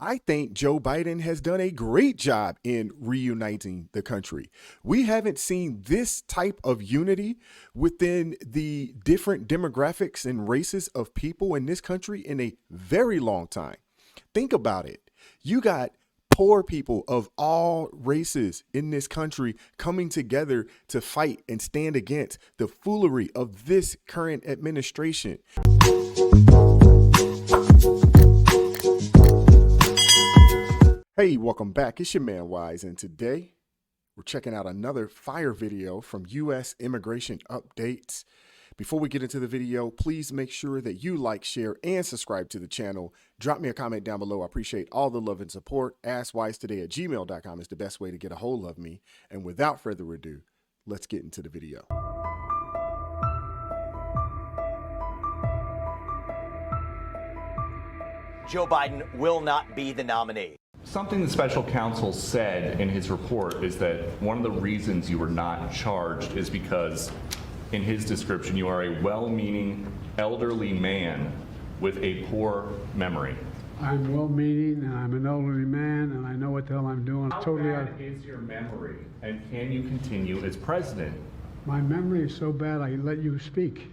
I think Joe Biden has done a great job in reuniting the country. We haven't seen this type of unity within the different demographics and races of people in this country in a very long time. Think about it. You got poor people of all races in this country coming together to fight and stand against the foolery of this current administration. Hey, welcome back. It's your man Wise, and today we're checking out another fire video from U.S. Immigration Updates. Before we get into the video, please make sure that you like, share, and subscribe to the channel. Drop me a comment down below. I appreciate all the love and support. AskWiseToday@gmail.com is the best way to get a hold of me. And without further ado, let's get into the video. Joe Biden will not be the nominee. Something the special counsel said in his report is that one of the reasons you were not charged is because, in his description, you are a well-meaning elderly man with a poor memory. I'm well-meaning, and I'm an elderly man, and I know what the hell I'm doing. How bad is your memory, and can you continue as president? My memory is so bad I let you speak.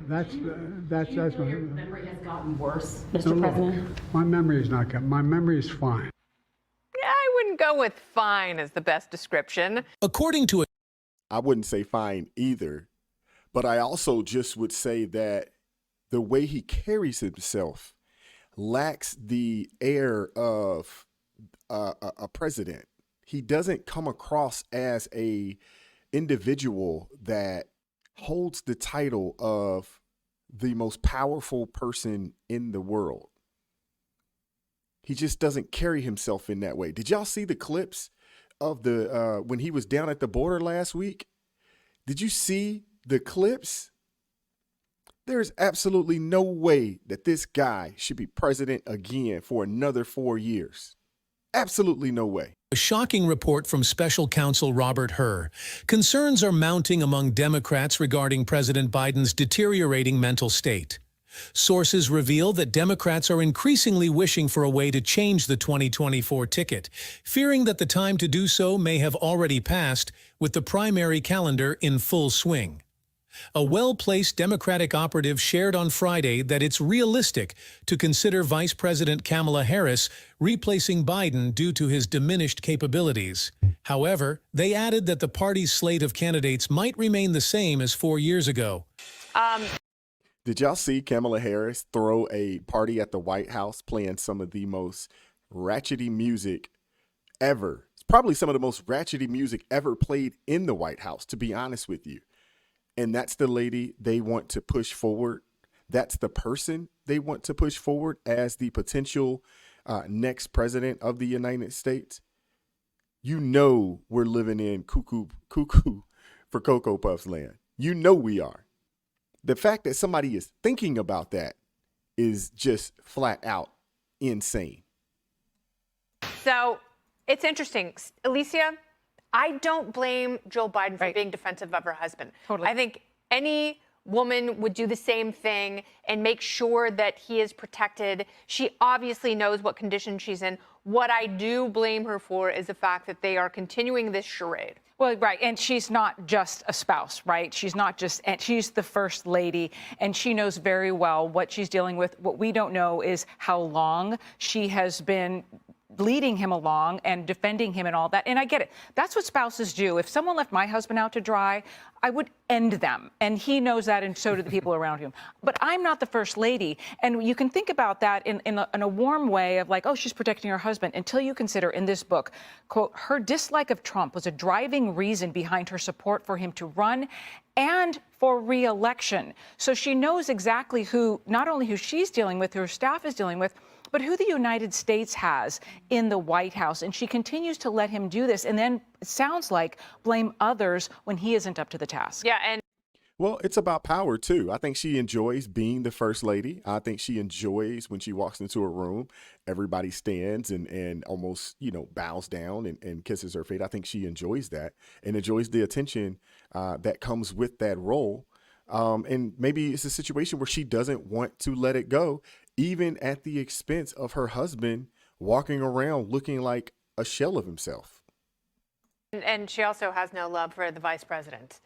That's your memory has gotten worse, Mr. No, President? my memory is not good. My memory is fine. Yeah, I wouldn't go with fine as the best description. According to I wouldn't say fine either, but I also just would say that the way he carries himself lacks the air of a president. He doesn't come across as a individual that holds the title of the most powerful person in the world. He just doesn't carry himself in that way. Did y'all see the clips of the when he was down at the border last week? Did you see the clips? There's absolutely no way that this guy should be president again for another 4 years. Absolutely no way. a shocking report from Special Counsel Robert Hur, concerns are mounting among Democrats regarding President Biden's deteriorating mental state. Sources reveal that Democrats are increasingly wishing for a way to change the 2024 ticket, fearing that the time to do so may have already passed with the primary calendar in full swing. A well-placed Democratic operative shared on Friday that it's realistic to consider Vice President Kamala Harris replacing Biden due to his diminished capabilities. However, they added that the party's slate of candidates might remain the same as 4 years ago. Did y'all see Kamala Harris throw a party at the White House playing some of the most ratchety music ever? It's probably some of the most ratchety music ever played in the White House, to be honest with you. And that's the lady they want to push forward. That's the person they want to push forward as the potential next president of the United States. You know we're living in cuckoo for Cocoa Puffs land. You know we are. The fact that somebody is thinking about that is just flat out insane. So it's interesting. Alicia, I don't blame Jill Biden for being defensive of her husband. Totally. I think any woman would do the same thing and make sure that he is protected. She obviously knows what condition she's in. What I do blame her for is the fact that they are continuing this charade. Well, right. And she's not just a spouse, right? She's not just, and she's the first lady, and she knows very well what she's dealing with. What we don't know is how long she has been leading him along and defending him and all that. And I get it. That's what spouses do. If someone left my husband out to dry, I would end them. And he knows that, and so do the people around him. But I'm not the first lady. And you can think about that in a warm way of like, oh, she's protecting her husband, until you consider in this book, quote, her dislike of Trump was a driving reason behind her support for him to run and for re-election. So she knows exactly who, not only who she's dealing with, who her staff is dealing with, but who the United States has in the White House. And she continues to let him do this, and then it sounds like blame others when he isn't up to the task. Yeah, and Well, it's about power, too. I think she enjoys being the first lady. I think she enjoys when she walks into a room, everybody stands and almost, bows down and kisses her feet. I think she enjoys that and enjoys the attention that comes with that role. And maybe it's a situation where she doesn't want to let it go even at the expense of her husband walking around looking like a shell of himself. And she also has no love for the vice president.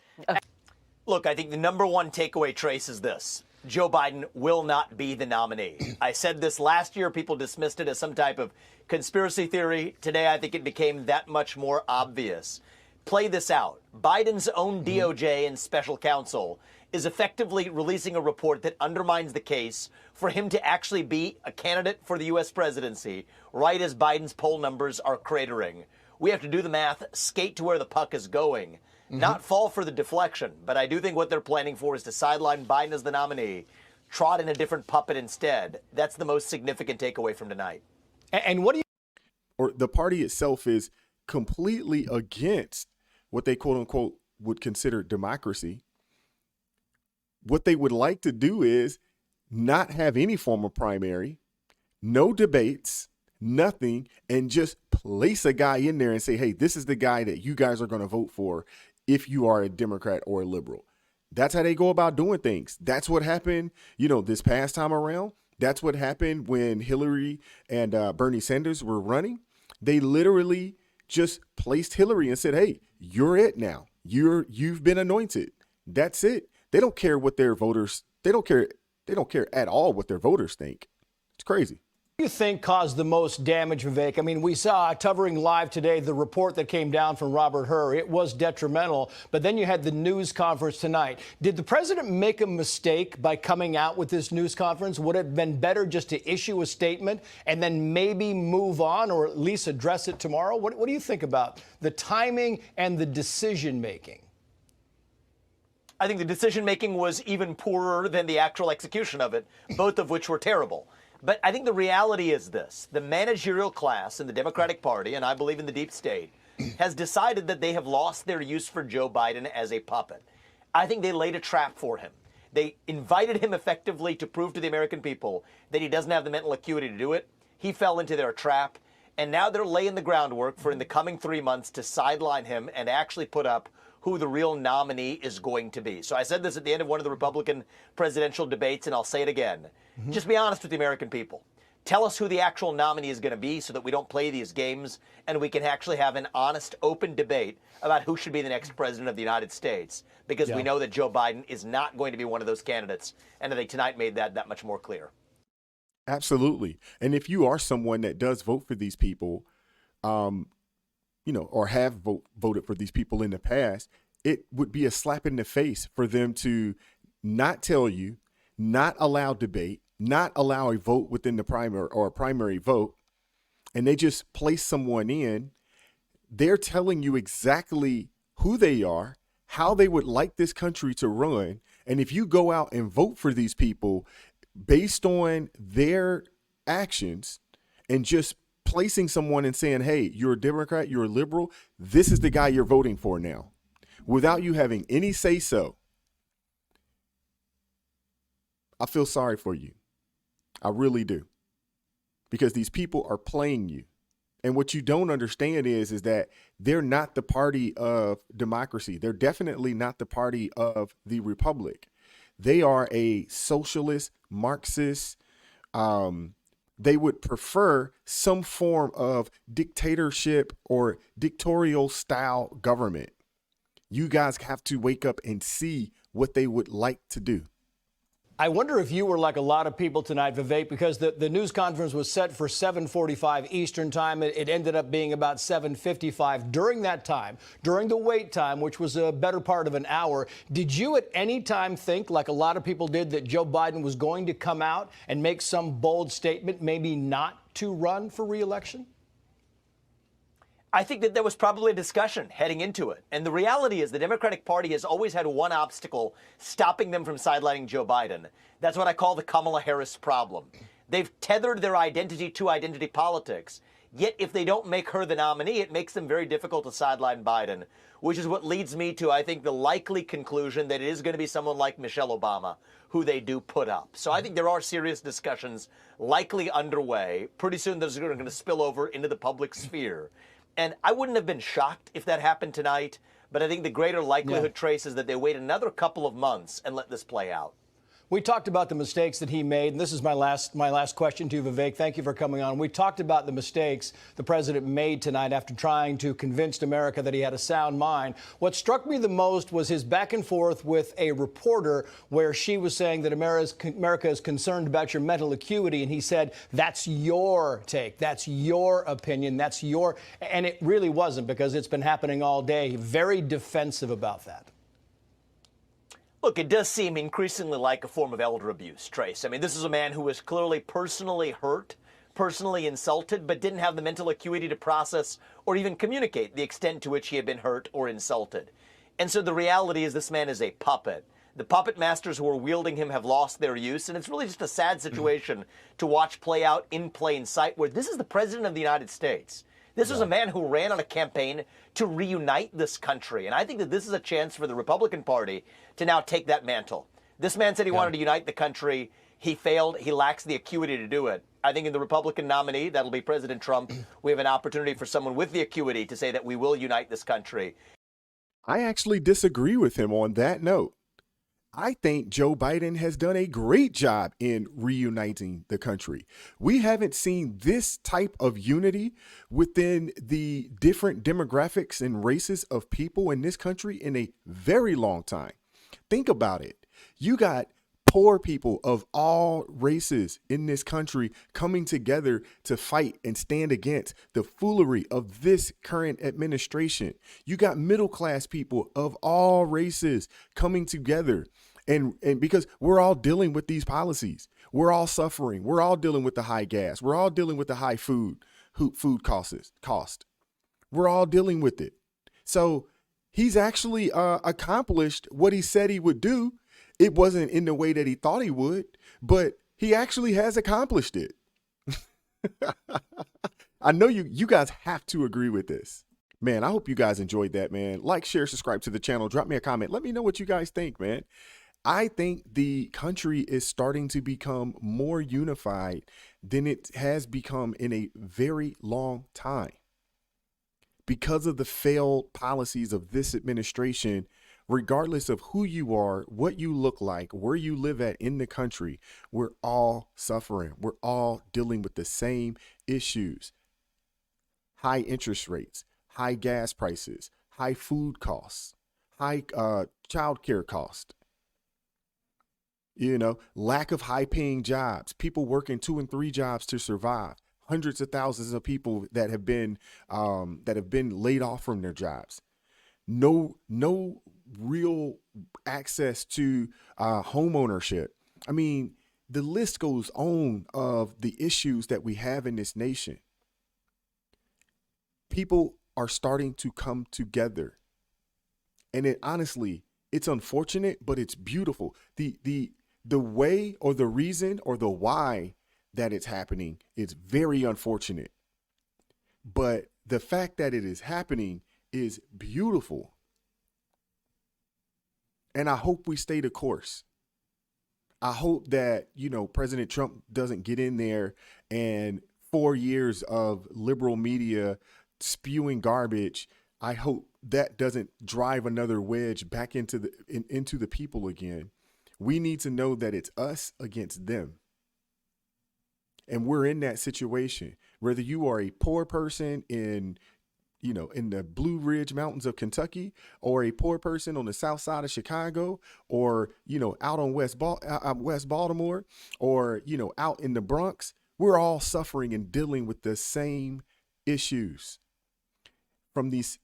Look, I think the number one takeaway, Trace, is this. Joe Biden will not be the nominee. I said this last year. People dismissed it as some type of conspiracy theory. Today, I think it became that much more obvious. Play this out. Biden's own DOJ and special counsel is effectively releasing a report that undermines the case for him to actually be a candidate for the U.S. presidency, right as Biden's poll numbers are cratering. We have to do the math, skate to where the puck is going. Not fall for the deflection, but I do think what they're planning for is to sideline Biden as the nominee, trot in a different puppet instead. That's the most significant takeaway from tonight. And what do you... Or the party itself is completely against what they quote unquote would consider democracy. What they would like to do is not have any form of primary, no debates, nothing, and just place a guy in there and say, hey, this is the guy that you guys are going to vote for if you are a Democrat or a liberal. That's how they go about doing things. That's what happened, this past time around. That's what happened when Hillary and Bernie Sanders were running. They literally just placed Hillary and said, hey, you're it now. You've been anointed. That's it. They don't care what their voters, they don't care at all what their voters think. It's crazy. What do you think caused the most damage, Vivek? I mean, we saw covering live today the report that came down from Robert Hur. It was detrimental, but then you had the news conference tonight. Did the president make a mistake by coming out with this news conference? Would it have been better just to issue a statement and then maybe move on or at least address it tomorrow? What do you think about the timing and the decision making? I think the decision making was even poorer than the actual execution of it, both of which were terrible. But I think the reality is this. The managerial class in the Democratic Party, and I believe in the deep state, has decided that they have lost their use for Joe Biden as a puppet. I think they laid a trap for him. They invited him effectively to prove to the American people that he doesn't have the mental acuity to do it. He fell into their trap. And now they're laying the groundwork for in the coming 3 months to sideline him and actually put up who the real nominee is going to be. So I said this at the end of one of the Republican presidential debates, and I'll say it again. Just be honest with the American people. Tell us who the actual nominee is going to be so that we don't play these games and we can actually have an honest, open debate about who should be the next president of the United States, because we know that Joe Biden is not going to be one of those candidates, and I think tonight made that much more clear. Absolutely. And if you are someone that does vote for these people, or have voted for these people in the past, it would be a slap in the face for them to not tell you, not allow debate, not allow a vote within the primary or a primary vote, and they just place someone in. They're telling you exactly who they are, how they would like this country to run. And if you go out and vote for these people based on their actions and just placing someone and saying, hey, you're a Democrat, you're a liberal, this is the guy you're voting for now, without you having any say so, I feel sorry for you. I really do. Because these people are playing you. And what you don't understand is that they're not the party of democracy. They're definitely not the party of the republic. They are a socialist, Marxist. They would prefer some form of dictatorship or dictatorial style government. You guys have to wake up and see what they would like to do. I wonder if you were like a lot of people tonight, Vivek, because the news conference was set for 7:45 Eastern time. It ended up being about 7:55. During that time, during the wait time, which was a better part of an hour, did you at any time think, like a lot of people did, that Joe Biden was going to come out and make some bold statement, maybe not to run for re-election? I think that there was probably a discussion heading into it. And the reality is the Democratic Party has always had one obstacle stopping them from sidelining Joe Biden. That's what I call the Kamala Harris problem. They've tethered their identity to identity politics. Yet if they don't make her the nominee, it makes them very difficult to sideline Biden, which is what leads me to, I think, the likely conclusion that it is going to be someone like Michelle Obama who they do put up. So I think there are serious discussions likely underway. Pretty soon those are going to spill over into the public sphere. And I wouldn't have been shocked if that happened tonight, but I think the greater likelihood, Trace, is that they wait another couple of months and let this play out. We talked about the mistakes that he made, and this is my last question to you, Vivek. Thank you for coming on. We talked about the mistakes the president made tonight after trying to convince America that he had a sound mind. What struck me the most was his back and forth with a reporter where she was saying that America is concerned about your mental acuity, and he said, that's your take, that's your opinion, that's your... And it really wasn't, because it's been happening all day. Very defensive about that. Look, it does seem increasingly like a form of elder abuse, Trace. I mean, this is a man who was clearly personally hurt, personally insulted, but didn't have the mental acuity to process or even communicate the extent to which he had been hurt or insulted. And so the reality is this man is a puppet. The puppet masters who are wielding him have lost their use, and it's really just a sad situation to watch play out in plain sight, where this is the president of the United States. This was a man who ran on a campaign to reunite this country. And I think that this is a chance for the Republican Party to now take that mantle. This man said he wanted to unite the country. He failed. He lacks the acuity to do it. I think in the Republican nominee, that'll be President Trump, we have an opportunity for someone with the acuity to say that we will unite this country. I actually disagree with him on that note. I think Joe Biden has done a great job in reuniting the country. We haven't seen this type of unity within the different demographics and races of people in this country in a very long time. Think about it. You got poor people of all races in this country coming together to fight and stand against the foolery of this current administration. You got middle class people of all races coming together. And because we're all dealing with these policies, we're all suffering. We're all dealing with the high gas. We're all dealing with the high food cost. We're all dealing with it. So he's actually accomplished what he said he would do. It wasn't in the way that he thought he would, but he actually has accomplished it. I know you guys have to agree with this. Man, I hope you guys enjoyed that, man. Like, share, subscribe to the channel. Drop me a comment. Let me know what you guys think, man. I think the country is starting to become more unified than it has become in a very long time. Because of the failed policies of this administration, regardless of who you are, what you look like, where you live at in the country, we're all suffering. We're all dealing with the same issues. High interest rates, high gas prices, high food costs, high childcare costs. You know, lack of high paying jobs, people working 2 and 3 jobs to survive, hundreds of thousands of people that have been laid off from their jobs. No real access to home ownership. I mean, the list goes on of the issues that we have in this nation. People are starting to come together. And it honestly, it's unfortunate, but it's beautiful. The way or the reason or the why that it's happening is very unfortunate. But the fact that it is happening is beautiful. And I hope we stay the course. I hope that, you know, President Trump doesn't get in there and 4 years of liberal media spewing garbage. I hope that doesn't drive another wedge back into the people again. We need to know that it's us against them. And we're in that situation. Whether you are a poor person in the Blue Ridge Mountains of Kentucky, or a poor person on the south side of Chicago, or, out on West Baltimore, or, out in the Bronx, we're all suffering and dealing with the same issues from this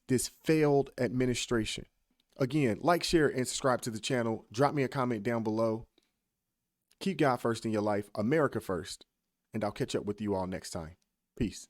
failed administration. Again, like, share, and subscribe to the channel. Drop me a comment down below. Keep God first in your life, America first, and I'll catch up with you all next time. Peace.